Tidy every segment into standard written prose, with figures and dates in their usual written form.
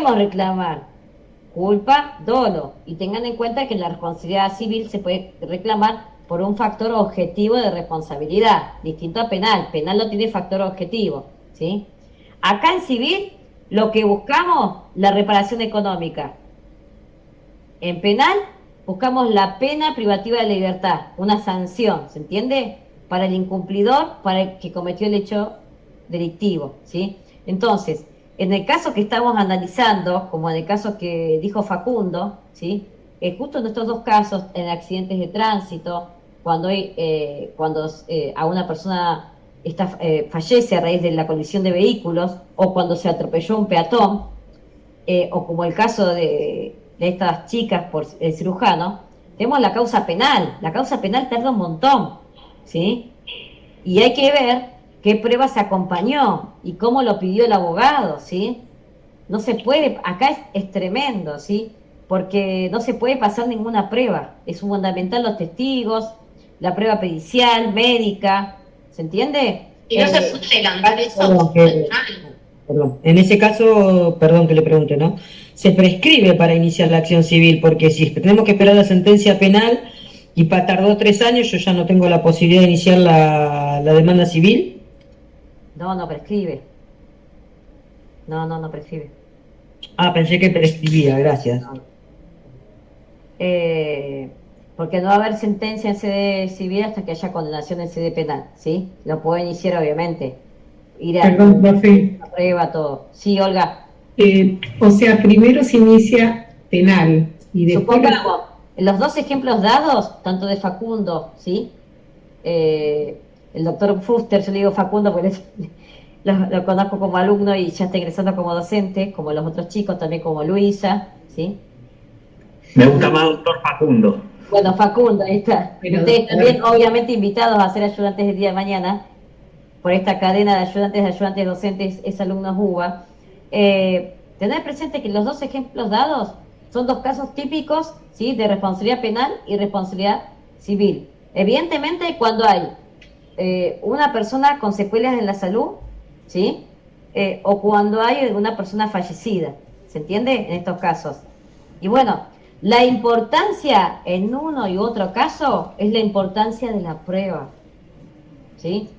podemos reclamar culpa, dolo, y tengan en cuenta que la responsabilidad civil se puede reclamar por un factor objetivo de responsabilidad, distinto a penal. Penal no tiene factor objetivo, ¿sí? Acá en civil lo que buscamos, la reparación económica. En penal buscamos la pena privativa de libertad, una sanción, ¿se entiende? Para el incumplidor, para el que cometió el hecho delictivo, ¿sí? Entonces, en el caso que estamos analizando, como en el caso que dijo Facundo, ¿sí? Justo en estos dos casos, en accidentes de tránsito, cuando a una persona fallece a raíz de la colisión de vehículos, o cuando se atropelló un peatón, o como el caso de estas chicas por el cirujano, tenemos la causa penal. La causa penal tarda un montón, ¿sí? Y hay que ver qué pruebas acompañó y cómo lo pidió el abogado, ¿sí? No se puede, acá es tremendo, ¿sí? Porque no se puede pasar ninguna prueba. Es fundamental los testigos, la prueba pericial, médica, ¿se entiende? Y no se puede levantar eso. Perdón. En ese caso, perdón que le pregunte, ¿no? Se prescribe para iniciar la acción civil, porque si tenemos que esperar la sentencia penal y tardó 3 años, yo ya no tengo la posibilidad de iniciar la demanda civil. No prescribe. No prescribe. Ah, pensé que prescribía, gracias. Porque no va a haber sentencia en sede civil hasta que haya condenación en sede penal, ¿sí? Lo puede iniciar, obviamente. Perdón, profe. La prueba, todo. Sí, Olga. O sea, primero se inicia penal y después... Supongamos, en los dos ejemplos dados, tanto de Facundo, ¿sí? El doctor Fuster, yo le digo Facundo porque lo conozco como alumno y ya está ingresando como docente, como los otros chicos, también como Luisa, ¿sí? Me gusta más doctor Facundo. Bueno, Facundo, ahí está. Pero, ustedes también, obviamente, invitados a ser ayudantes el día de mañana, por esta cadena de ayudantes docentes, es alumnos UBA. Tener presente que los dos ejemplos dados son dos casos típicos, ¿sí? De responsabilidad penal y responsabilidad civil. Evidentemente, cuando hay una persona con secuelas en la salud, ¿sí? O cuando hay una persona fallecida, ¿se entiende? En estos casos. Y bueno, la importancia en uno y otro caso es la importancia de la prueba, ¿sí?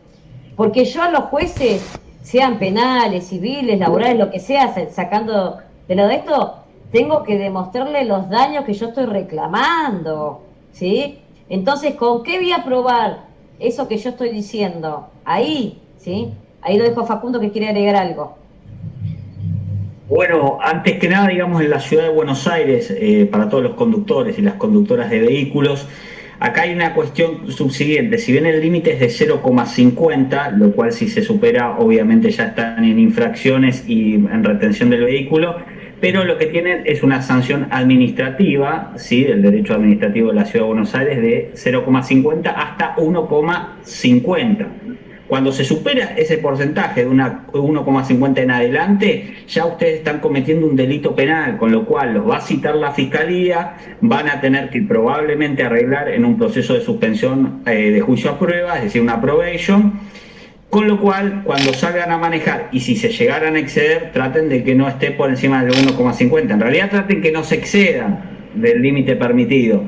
Porque yo a los jueces, sean penales, civiles, laborales, lo que sea, sacando de lado esto, tengo que demostrarle los daños que yo estoy reclamando, ¿sí? Entonces, ¿con qué voy a probar eso que yo estoy diciendo? Ahí, ¿sí? Ahí lo dejo a Facundo que quiere agregar algo. Bueno, antes que nada, digamos, en la ciudad de Buenos Aires, para todos los conductores y las conductoras de vehículos, acá hay una cuestión subsiguiente. Si bien el límite es de 0,50, lo cual si se supera, obviamente ya están en infracciones y en retención del vehículo, pero lo que tienen es una sanción administrativa, ¿sí? Del derecho administrativo de la ciudad de Buenos Aires de 0,50 hasta 1,50. Cuando se supera ese porcentaje de 1,50 en adelante, ya ustedes están cometiendo un delito penal, con lo cual los va a citar la fiscalía, van a tener que probablemente arreglar en un proceso de suspensión de juicio a prueba, es decir, una probation, con lo cual cuando salgan a manejar y si se llegaran a exceder, traten de que no esté por encima del 1,50. En realidad traten que no se excedan del límite permitido.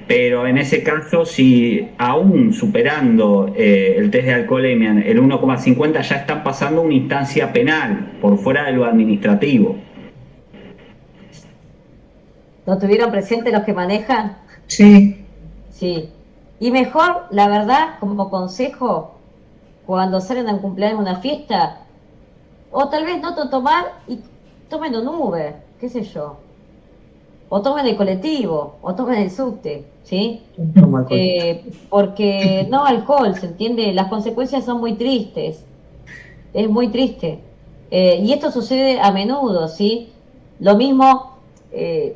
Pero en ese caso, si aún superando el test de alcoholemia, el 1,50, ya están pasando una instancia penal por fuera de lo administrativo. ¿Lo tuvieron presente los que manejan? Sí. Sí. Y mejor, la verdad, como consejo, cuando salen a un cumpleaños, una fiesta, o tal vez no tomar y tomen un Uber, qué sé yo. O tomen el colectivo, o tomen el subte, ¿sí? Porque no alcohol, ¿se entiende? Las consecuencias son muy tristes, es muy triste. Y esto sucede a menudo, ¿sí? Lo mismo,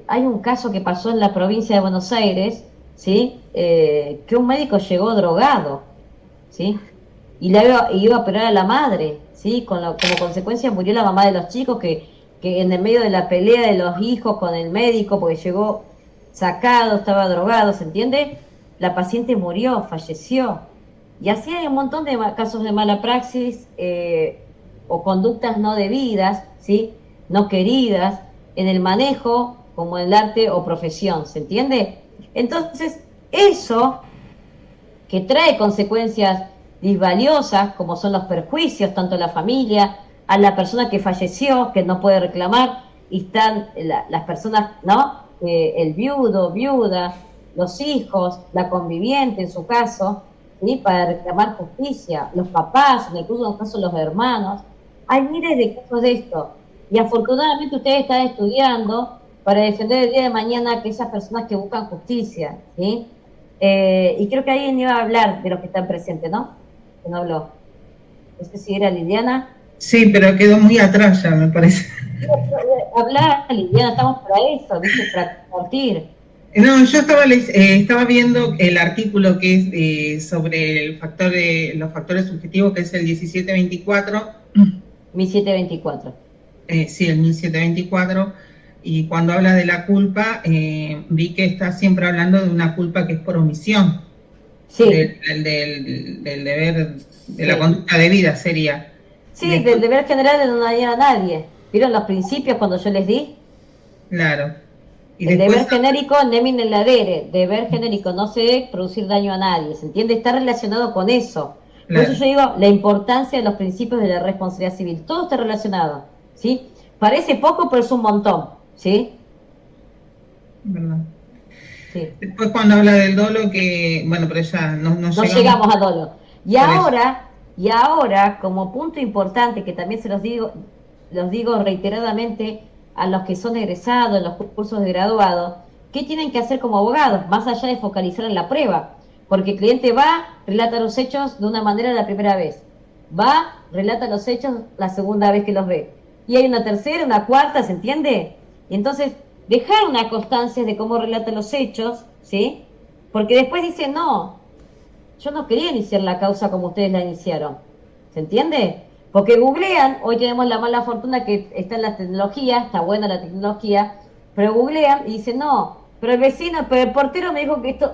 hay un caso que pasó en la provincia de Buenos Aires, ¿sí? Que un médico llegó drogado, ¿sí? Y iba a operar a la madre, ¿sí? Como consecuencia murió la mamá de los chicos que en el medio de la pelea de los hijos con el médico, porque llegó sacado, estaba drogado, ¿se entiende? La paciente murió, falleció. Y así hay un montón de casos de mala praxis o conductas no debidas, ¿sí? No queridas, en el manejo como en el arte o profesión, ¿se entiende? Entonces, eso que trae consecuencias disvaliosas, como son los perjuicios, tanto a la familia, a la persona que falleció, que no puede reclamar, y están las personas, ¿no? El viudo, viuda, los hijos, la conviviente en su caso, ¿sí? Para reclamar justicia, los papás, en el caso los hermanos. Hay miles de casos de esto. Y afortunadamente ustedes están estudiando para defender el día de mañana a aquellas personas que buscan justicia, ¿sí? Y creo que alguien iba a hablar de los que están presentes, ¿no? Que no habló. No sé si era Liliana. Sí, pero quedó muy atrás ya, me parece. Hablar, Liliana, estamos para eso, ¿viste? Para compartir. No, yo estaba viendo el artículo que es sobre los factores subjetivos, que es el 1724. 1724. Sí, el 1724. Y cuando habla de la culpa, vi que está siempre hablando de una culpa que es por omisión. Sí. Del deber, de la conducta debida sería. Sí, del deber general de no dañar a nadie. ¿Vieron los principios cuando yo les di? Claro. Y el después, deber genérico, nemin el ladere, deber genérico, no se debe producir daño a nadie, ¿se entiende? Está relacionado con eso. Por eso yo digo la importancia de los principios de la responsabilidad civil. Todo está relacionado, ¿sí? Parece poco, pero es un montón, ¿sí? ¿Verdad? Sí. Después cuando habla del dolo, que, bueno, pero ya no llegamos a dolo. Y ahora, como punto importante, que también se los digo reiteradamente a los que son egresados en los cursos de graduado, ¿qué tienen que hacer como abogados? Más allá de focalizar en la prueba. Porque el cliente va, relata los hechos de una manera la primera vez. Va, relata los hechos la segunda vez que los ve. Y hay una tercera, una cuarta, ¿se entiende? Y entonces, dejar una constancia de cómo relata los hechos, ¿sí? Porque después dice, no, yo no quería iniciar la causa como ustedes la iniciaron. ¿Se entiende? Porque googlean, hoy tenemos la mala fortuna que está en la tecnología, está buena la tecnología, pero googlean y dicen, no, pero el portero me dijo que esto,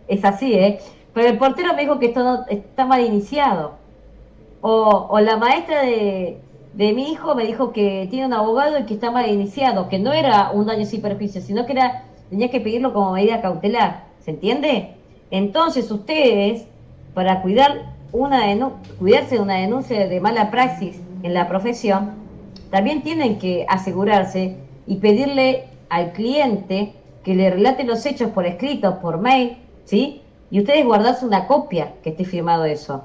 es así, pero el portero me dijo que esto no, está mal iniciado. O la maestra de mi hijo me dijo que tiene un abogado y que está mal iniciado, que no era un daño sin perjuicio, sino que tenía que pedirlo como medida cautelar. ¿Se entiende? Entonces ustedes, para cuidarse de una denuncia de mala praxis en la profesión, también tienen que asegurarse y pedirle al cliente que le relate los hechos por escrito, por mail, ¿sí? Y ustedes guardarse una copia que esté firmado eso,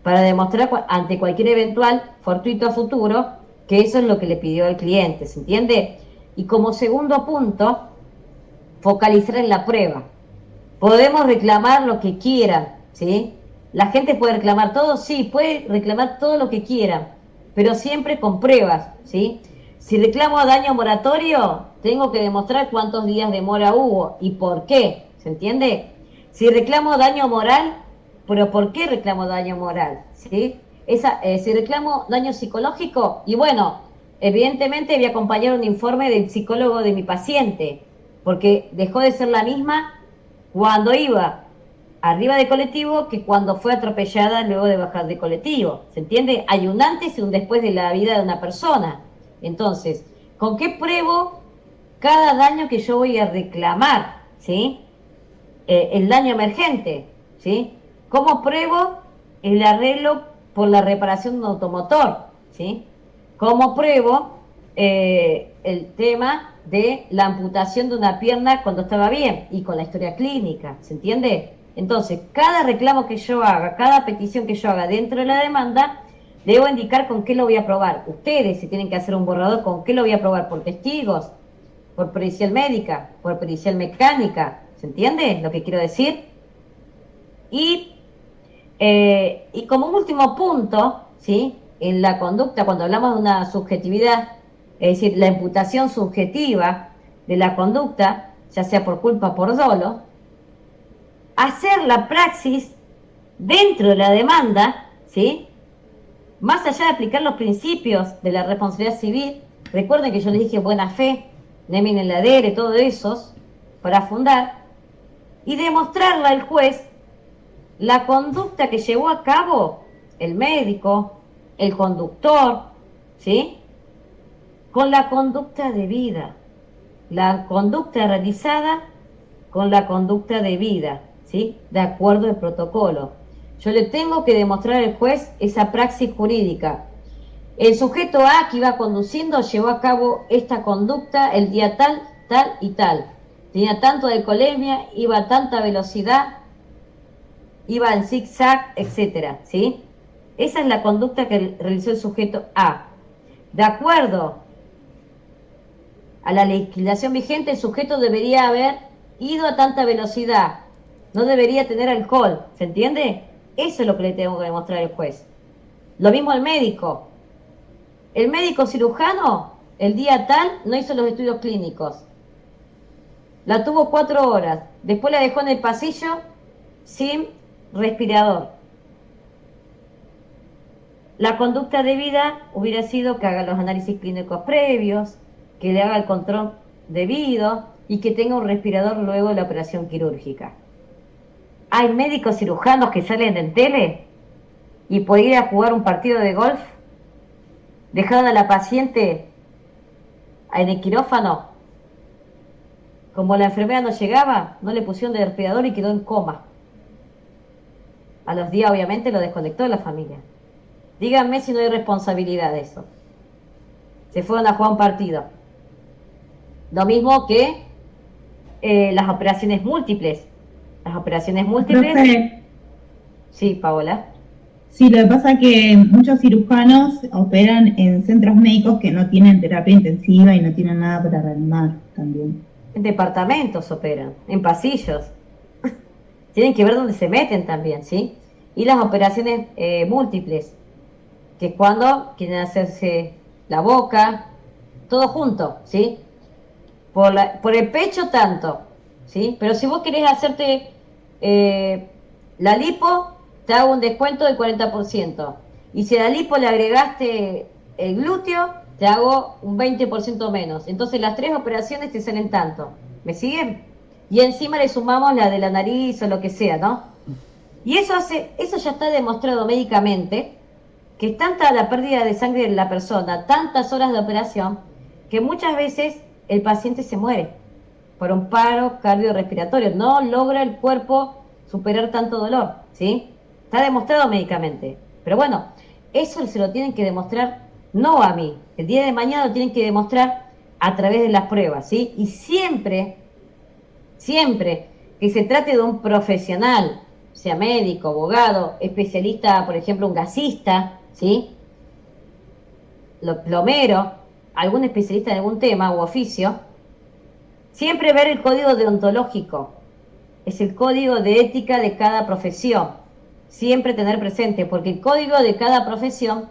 para demostrar ante cualquier eventual fortuito a futuro que eso es lo que le pidió el cliente, ¿se entiende? Y como segundo punto, focalizar en la prueba. Podemos reclamar lo que quieran, ¿sí? La gente puede reclamar todo, sí, puede reclamar todo lo que quieran, pero siempre con pruebas, ¿sí? Si reclamo daño moratorio, tengo que demostrar cuántos días de mora hubo y por qué, ¿se entiende? Si reclamo daño moral, pero ¿por qué reclamo daño moral? ¿Sí? Si reclamo daño psicológico, y bueno, evidentemente voy a acompañar un informe del psicólogo de mi paciente, porque dejó de ser la misma cuando iba arriba de colectivo que cuando fue atropellada luego de bajar de colectivo. ¿Se entiende? Hay un antes y un después de la vida de una persona. Entonces, ¿con qué pruebo cada daño que yo voy a reclamar? ¿Sí? El daño emergente, ¿sí? ¿Cómo pruebo el arreglo por la reparación de un automotor? ¿Sí? ¿Cómo pruebo el tema de la amputación de una pierna cuando estaba bien? Y con la historia clínica, ¿se entiende? Entonces, cada reclamo que yo haga, cada petición que yo haga dentro de la demanda, debo indicar con qué lo voy a probar. Ustedes, si tienen que hacer un borrador, ¿con qué lo voy a probar? ¿Por testigos? ¿Por pericial médica? ¿Por pericial mecánica? ¿Se entiende lo que quiero decir? Y como último punto, ¿sí? En la conducta, cuando hablamos de una subjetividad, es decir, la imputación subjetiva de la conducta, ya sea por culpa o por dolo, hacer la praxis dentro de la demanda, ¿sí? Más allá de aplicar los principios de la responsabilidad civil, recuerden que yo les dije buena fe, nemin el ladere, todo eso, para fundar, y demostrarle al juez la conducta que llevó a cabo el médico, el conductor, ¿sí? Con la conducta debida. la conducta realizada con la conducta debida, ¿sí? De acuerdo al protocolo. Yo le tengo que demostrar al juez esa praxis jurídica. El sujeto A que iba conduciendo llevó a cabo esta conducta el día tal, tal y tal. Tenía tanto de alcoholemia, iba a tanta velocidad, iba en zigzag, etcétera, ¿sí? Esa es la conducta que realizó el sujeto A. De acuerdo a la legislación vigente, el sujeto debería haber ido a tanta velocidad, no debería tener alcohol, ¿se entiende? Eso es lo que le tengo que demostrar al juez. Lo mismo al médico. El médico cirujano, el día tal, no hizo los estudios clínicos. La tuvo 4 horas. Después la dejó en el pasillo sin respirador. La conducta debida hubiera sido que haga los análisis clínicos previos, que le haga el control debido y que tenga un respirador luego de la operación quirúrgica. Hay médicos cirujanos que salen en tele y por ir a jugar un partido de golf dejaron a la paciente en el quirófano. Como la enfermera no llegaba, no le pusieron de respirador y quedó en coma. A los días, obviamente, lo desconectó de la familia. Díganme si no hay responsabilidad de eso. Se fueron a jugar un partido. Lo mismo que las operaciones múltiples. Las operaciones múltiples... Profe. Sí, Paola. Sí, lo que pasa es que muchos cirujanos operan en centros médicos que no tienen terapia intensiva y no tienen nada para reanimar también. En departamentos operan, en pasillos. Tienen que ver dónde se meten también, ¿sí? Y las operaciones múltiples, que es cuando quieren hacerse la boca, todo junto, ¿sí? Por el pecho tanto, ¿sí? Pero si vos querés hacerte la lipo, te hago un descuento del 40%. Y si a la lipo le agregaste el glúteo, te hago un 20% menos. Entonces las 3 operaciones te salen tanto. ¿Me siguen? Y encima le sumamos la de la nariz o lo que sea, ¿no? Y eso ya está demostrado médicamente, que es tanta la pérdida de sangre de la persona, tantas horas de operación, que muchas veces el paciente se muere por un paro cardiorrespiratorio. No logra el cuerpo superar tanto dolor, ¿sí? Está demostrado médicamente. Pero bueno, eso se lo tienen que demostrar no a mí. El día de mañana lo tienen que demostrar a través de las pruebas, ¿sí? Y siempre que se trate de un profesional, sea médico, abogado, especialista, por ejemplo, un gasista, ¿sí? Plomero, algún especialista en algún tema u oficio, siempre ver el código deontológico. Es el código de ética de cada profesión. Siempre tener presente, porque el código de cada profesión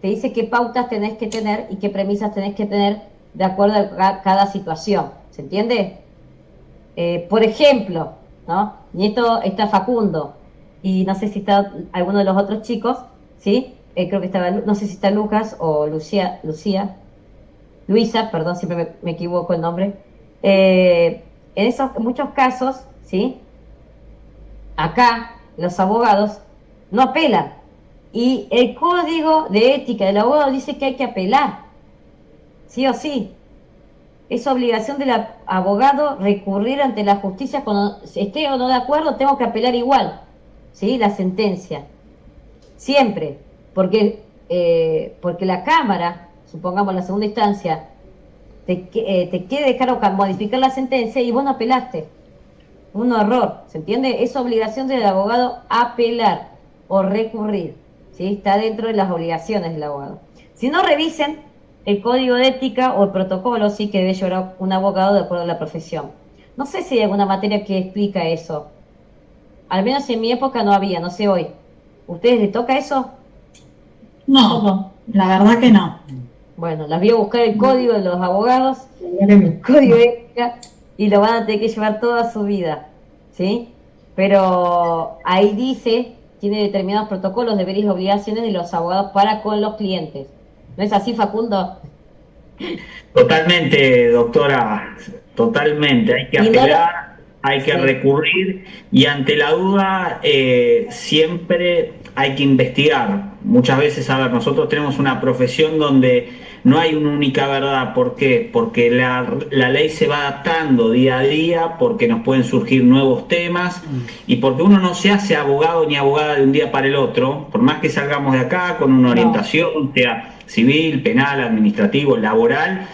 te dice qué pautas tenés que tener y qué premisas tenés que tener de acuerdo a cada situación. ¿Se entiende? Por ejemplo, ¿no? Nieto está Facundo y no sé si está alguno de los otros chicos, ¿sí? Creo que estaba, no sé si está Lucas o Luisa, perdón, siempre me equivoco el nombre. En muchos casos, ¿sí? Acá los abogados no apelan. Y el código de ética del abogado dice que hay que apelar. Sí o sí. Es obligación del abogado recurrir ante la justicia cuando esté o no de acuerdo, tengo que apelar igual. ¿Sí? La sentencia. Siempre. Porque la Cámara, supongamos la segunda instancia, te quiere dejar o modificar la sentencia y vos no apelaste. Un horror, ¿se entiende? Es obligación del abogado apelar o recurrir, ¿sí? Está dentro de las obligaciones del abogado. Si no, revisen el código de ética o el protocolo, sí, que debe llevar un abogado de acuerdo a la profesión. No sé si hay alguna materia que explica eso. Al menos en mi época no había, no sé hoy. ¿Ustedes les toca eso? No, la verdad que no. Bueno, las voy a buscar el código de los abogados, el código de ética, y lo van a tener que llevar toda su vida, ¿sí? Pero ahí dice, tiene determinados protocolos, deberes y obligaciones de los abogados para con los clientes. ¿No es así, Facundo? Totalmente, doctora, totalmente. Hay que apelar, hay que recurrir y ante la duda siempre hay que investigar. muchas veces, a ver, nosotros tenemos una profesión donde no hay una única verdad. ¿Por qué? Porque la ley se va adaptando día a día, porque nos pueden surgir nuevos temas y porque uno no se hace abogado ni abogada de un día para el otro, por más que salgamos de acá con una orientación, sea civil, penal, administrativo, laboral,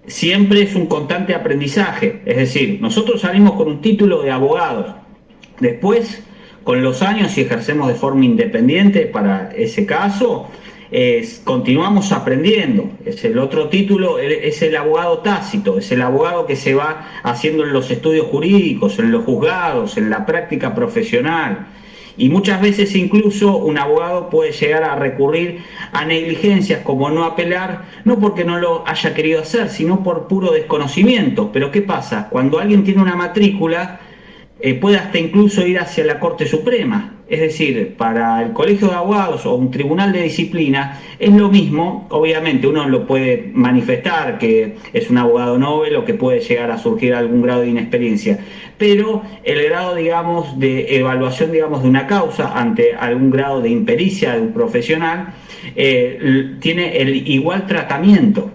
siempre es un constante aprendizaje. Es decir, nosotros salimos con un título de abogados, después, con los años, si ejercemos de forma independiente para ese caso, continuamos aprendiendo. Es el otro título, es el abogado tácito, es el abogado que se va haciendo en los estudios jurídicos, en los juzgados, en la práctica profesional. Y muchas veces incluso un abogado puede llegar a recurrir a negligencias como no apelar, no porque no lo haya querido hacer, sino por puro desconocimiento. Pero ¿qué pasa? Cuando alguien tiene una matrícula, puede hasta incluso ir hacia la Corte Suprema. Es decir, para el Colegio de Abogados o un tribunal de disciplina es lo mismo. Obviamente uno lo puede manifestar que es un abogado novel o que puede llegar a surgir algún grado de inexperiencia, pero el grado, digamos, de evaluación, digamos, de una causa ante algún grado de impericia de un profesional tiene el igual tratamiento.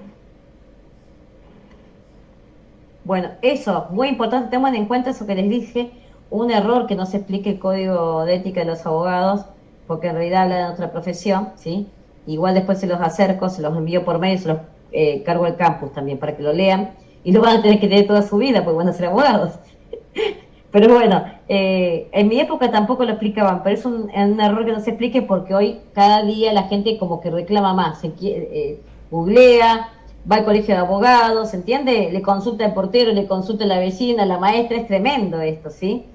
Bueno, eso, muy importante, tengan en cuenta eso que les dije, un error que no se explique el código de ética de los abogados, porque en realidad habla de nuestra profesión, ¿sí? Igual después se los acerco, se los envío por mail, se los cargo al campus también para que lo lean, y lo van a tener que leer toda su vida, porque van a ser abogados. Pero bueno, en mi época tampoco lo explicaban, pero es un error que no se explique porque hoy cada día la gente como que reclama más, googlea, va al colegio de abogados, ¿se entiende? Le consulta el portero, le consulta la vecina, la maestra, es tremendo esto, ¿sí?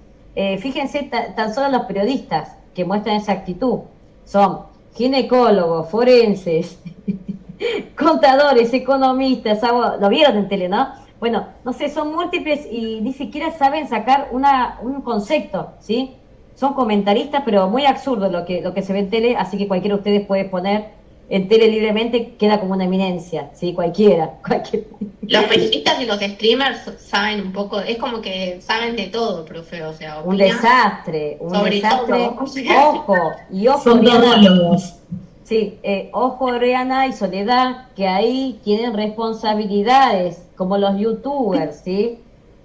Fíjense, tan solo los periodistas que muestran esa actitud son ginecólogos, forenses, contadores, economistas, lo vieron en tele, ¿no? Bueno, no sé, son múltiples y ni siquiera saben sacar un concepto, ¿sí? Son comentaristas, pero muy absurdo lo que se ve en tele, así que cualquiera de ustedes puede poner en tele libremente, queda como una eminencia, ¿sí? Cualquiera. Los periodistas y los streamers saben un poco, es como que saben de todo, profe, o sea, un desastre, sobre todo. Ojo, son todólogos. Sí, ojo, Oriana y Soledad, que ahí tienen responsabilidades, como los youtubers, ¿sí?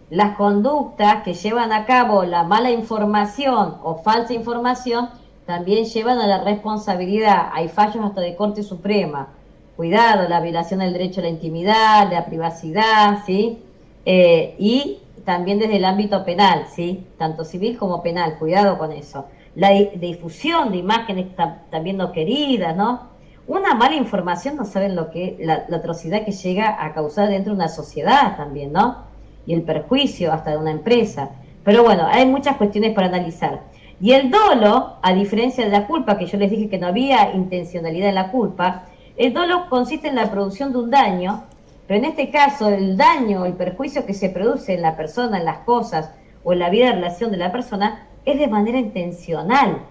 Las conductas que llevan a cabo la mala información o falsa información también llevan a la responsabilidad. Hay fallos hasta de Corte Suprema. Cuidado, la violación del derecho a la intimidad, de la privacidad, ¿sí? Y también desde el ámbito penal, ¿sí? Tanto civil como penal, cuidado con eso. La difusión de imágenes también no queridas, ¿no? Una mala información, no saben lo que la atrocidad que llega a causar dentro de una sociedad también, ¿no? Y el perjuicio hasta de una empresa. Pero bueno, hay muchas cuestiones para analizar. Y el dolo, a diferencia de la culpa, que yo les dije que no había intencionalidad en la culpa, el dolo consiste en la producción de un daño, pero en este caso el daño, el perjuicio que se produce en la persona, en las cosas o en la vida de relación de la persona, es de manera intencional,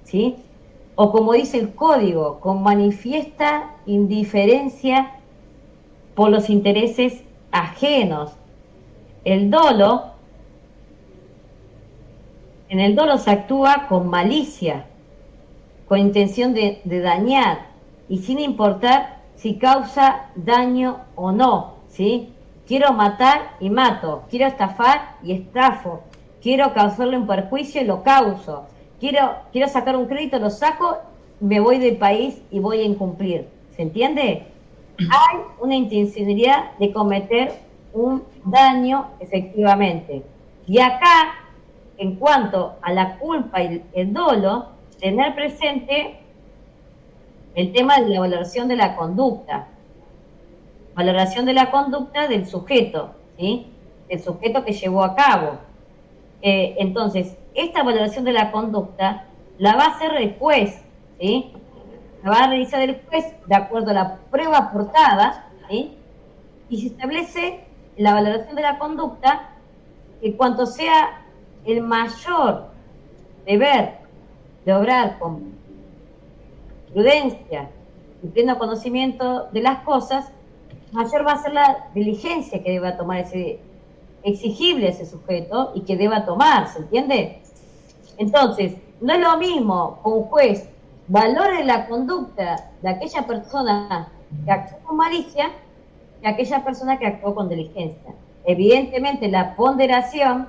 ¿sí? O como dice el código, con manifiesta indiferencia por los intereses ajenos. El dolo, en el dolo se actúa con malicia, con intención de dañar, y sin importar si causa daño o no, ¿sí? Quiero matar y mato, quiero estafar y estafo, quiero causarle un perjuicio y lo causo, quiero sacar un crédito, lo saco, me voy del país y voy a incumplir, ¿se entiende? Hay una intencionalidad de cometer un daño efectivamente. Y acá, en cuanto a la culpa y el dolo, tener presente el tema de la valoración de la conducta. Valoración de la conducta del sujeto, ¿sí? El sujeto que llevó a cabo. Entonces, esta valoración de la conducta la va a hacer el juez, ¿sí? La va a realizar el juez de acuerdo a la prueba aportada, ¿sí? Y se establece la valoración de la conducta que cuanto sea el mayor deber de obrar con prudencia y pleno conocimiento de las cosas, mayor va a ser la diligencia que deba tomar exigible ese sujeto y que deba tomar, ¿se entiende? Entonces, no es lo mismo un juez valore la conducta de aquella persona que actuó con malicia que aquella persona que actuó con diligencia. Evidentemente la ponderación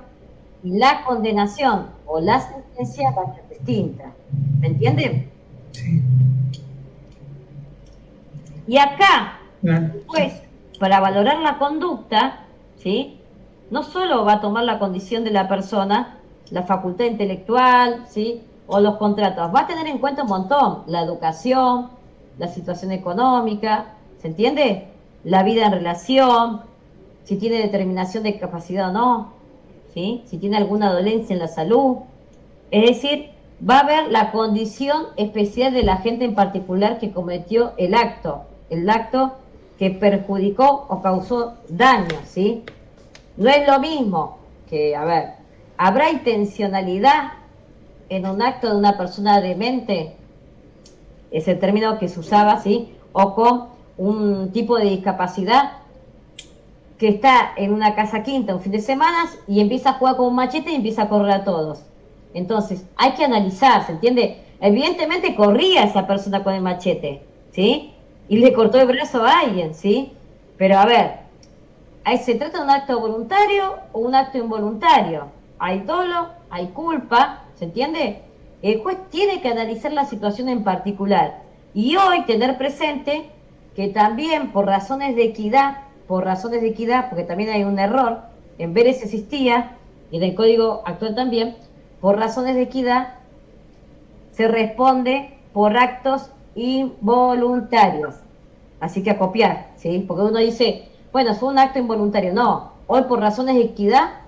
y la condenación o la sentencia va a ser distinta. ¿Me entienden? Sí. Y acá, Claro. pues, para valorar la conducta, ¿sí? No solo va a tomar la condición de la persona, la facultad intelectual, ¿sí? O los contratos, va a tener en cuenta un montón, la educación, la situación económica, ¿se entiende? La vida en relación, si tiene determinación de capacidad o no, ¿sí? Si tiene alguna dolencia en la salud. Es decir, va a ver la condición especial de la gente en particular que cometió el acto que perjudicó o causó daño, ¿sí? No es lo mismo que, a ver, ¿habrá intencionalidad en un acto de una persona demente? Es el término que se usaba, ¿sí? O con un tipo de discapacidad que está en una casa quinta un fin de semana y empieza a jugar con un machete y empieza a correr a todos. Entonces, hay que analizar, ¿se entiende? Evidentemente corría esa persona con el machete, ¿sí? Y le cortó el brazo a alguien, ¿sí? Pero a ver, ¿se trata de un acto voluntario o un acto involuntario? Hay dolo, hay culpa, ¿se entiende? El juez tiene que analizar la situación en particular y hoy tener presente que también por razones de equidad, porque también hay un error, en Vélez existía, y en el Código actual también, por razones de equidad, se responde por actos involuntarios. Así que a copiar, ¿sí? Porque uno dice, bueno, fue un acto involuntario. No, hoy por razones de equidad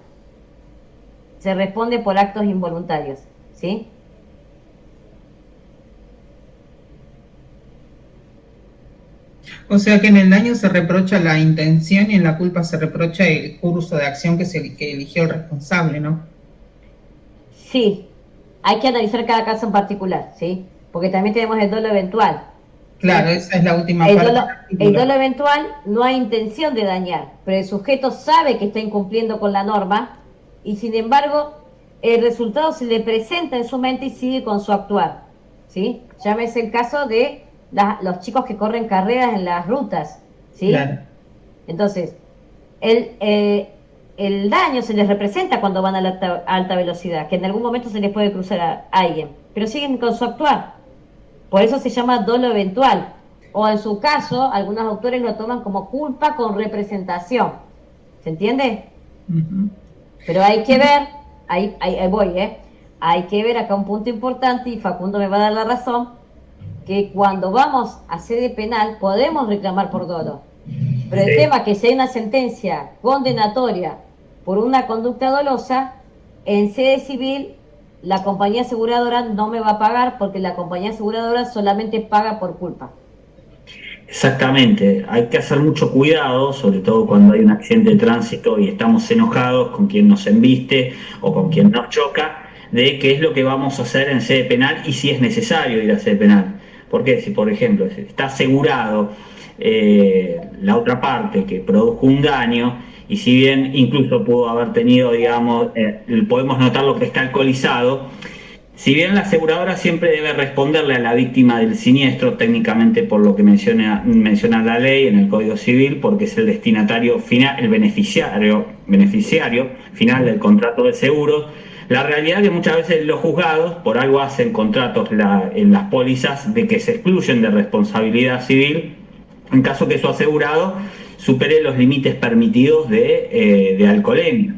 se responde por actos involuntarios, ¿sí? O sea que en el daño se reprocha la intención y en la culpa se reprocha el curso de acción que eligió el responsable, ¿no? Sí, hay que analizar cada caso en particular, ¿sí? Porque también tenemos el dolo eventual. Claro, ¿sí? esa es la última El parte. dolo eventual no hay intención de dañar, pero el sujeto sabe que está incumpliendo con la norma y sin embargo el resultado se le presenta en su mente y sigue con su actuar, ¿sí? Llámese el caso de los chicos que corren carreras en las rutas, ¿sí? Claro. Entonces, el daño se les representa cuando van a la alta velocidad, que en algún momento se les puede cruzar a alguien, pero siguen con su actuar. Por eso se llama dolo eventual. O en su caso, algunos autores lo toman como culpa con representación. ¿Se entiende? Uh-huh. Pero hay que ver, ahí voy, hay que ver acá un punto importante, y Facundo me va a dar la razón, que cuando vamos a sede penal podemos reclamar por dolo. Pero el tema es que si hay una sentencia condenatoria por una conducta dolosa, en sede civil la compañía aseguradora no me va a pagar porque la compañía aseguradora solamente paga por culpa. Exactamente, hay que hacer mucho cuidado, sobre todo cuando hay un accidente de tránsito y estamos enojados con quien nos embiste o con quien nos choca, de qué es lo que vamos a hacer en sede penal y si es necesario ir a sede penal. Porque si, por ejemplo, está asegurado la otra parte que produjo un daño, y si bien incluso pudo haber tenido, digamos, podemos notar lo que está alcoholizado, si bien la aseguradora siempre debe responderle a la víctima del siniestro, técnicamente por lo que menciona la ley en el Código Civil, porque es el destinatario final, el beneficiario final del contrato de seguro, la realidad es que muchas veces los juzgados por algo hacen contratos en las pólizas de que se excluyen de responsabilidad civil en caso que su asegurado supere los límites permitidos de alcoholemia.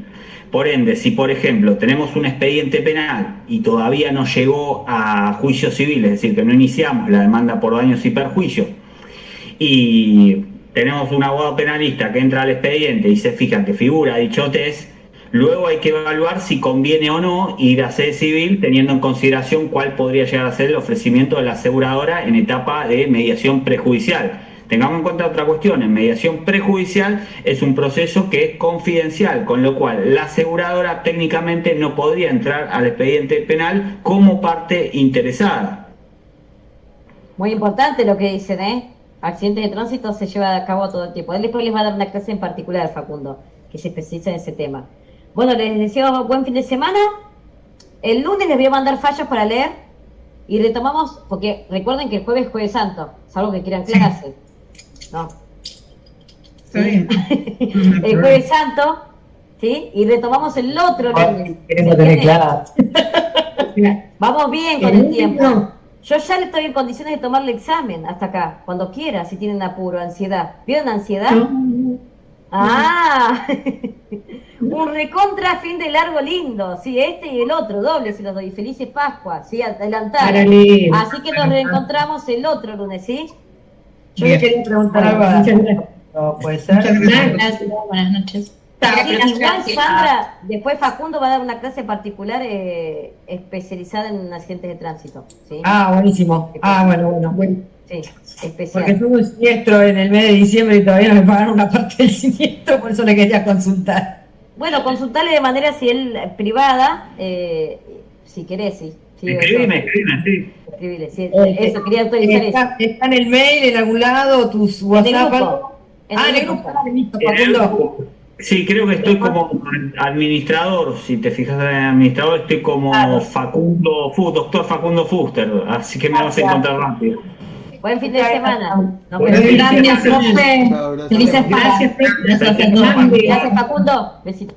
Por ende, si por ejemplo tenemos un expediente penal y todavía no llegó a juicio civil, es decir, que no iniciamos la demanda por daños y perjuicios, y tenemos un abogado penalista que entra al expediente y se fija que figura dicho test, luego hay que evaluar si conviene o no ir a sede civil teniendo en consideración cuál podría llegar a ser el ofrecimiento de la aseguradora en etapa de mediación prejudicial. Tengamos en cuenta otra cuestión, en mediación prejudicial es un proceso que es confidencial, con lo cual la aseguradora técnicamente no podría entrar al expediente penal como parte interesada. Muy importante lo que dicen, accidentes de tránsito se lleva a cabo todo el tiempo. Él después les va a dar una clase en particular, Facundo, que se especializa en ese tema. Bueno, les deseo buen fin de semana. El lunes les voy a mandar fallos para leer Y retomamos, porque recuerden que el jueves es Jueves Santo, salvo que quieran clase. No. Está bien. El Jueves Santo, ¿sí? Y retomamos el otro lunes. Queremos tener clase. Vamos bien con el tiempo. Yo ya le estoy en condiciones de tomar el examen hasta acá, cuando quiera, si tienen apuro, ansiedad. ¿Vieron ansiedad? Ah, un recontra fin de largo lindo, sí, este y el otro, doble si los doy. Felices Pascua, sí, adelantar. Paralelo. Así que nos reencontramos el otro lunes, ¿sí? Yo le quería preguntar algo a... No, puede ser. Gracias, buenas noches. Igual Sandra, después Facundo va a dar una clase particular especializada en accidentes de tránsito, ¿sí? Ah, buenísimo. Ah, bueno. Sí, especial. Porque tuve un siniestro en el mes de diciembre y todavía no me pagaron una parte del siniestro, por eso le quería consultar. Bueno, consultarle de manera si él privada, si querés, sí. Escribime, sí. Escribile, sí. Eso, quería autorizar eso. ¿Está en el mail en algún lado, tus WhatsApp? En el grupo. Listo, Facundo. Sí, creo que estoy como administrador, si te fijas en el administrador, estoy como doctor Facundo Fuster, así que me vas a encontrar rápido. Buen fin de semana. Gracias, profe. Felices Pascuas. Gracias, Facundo. Besitos.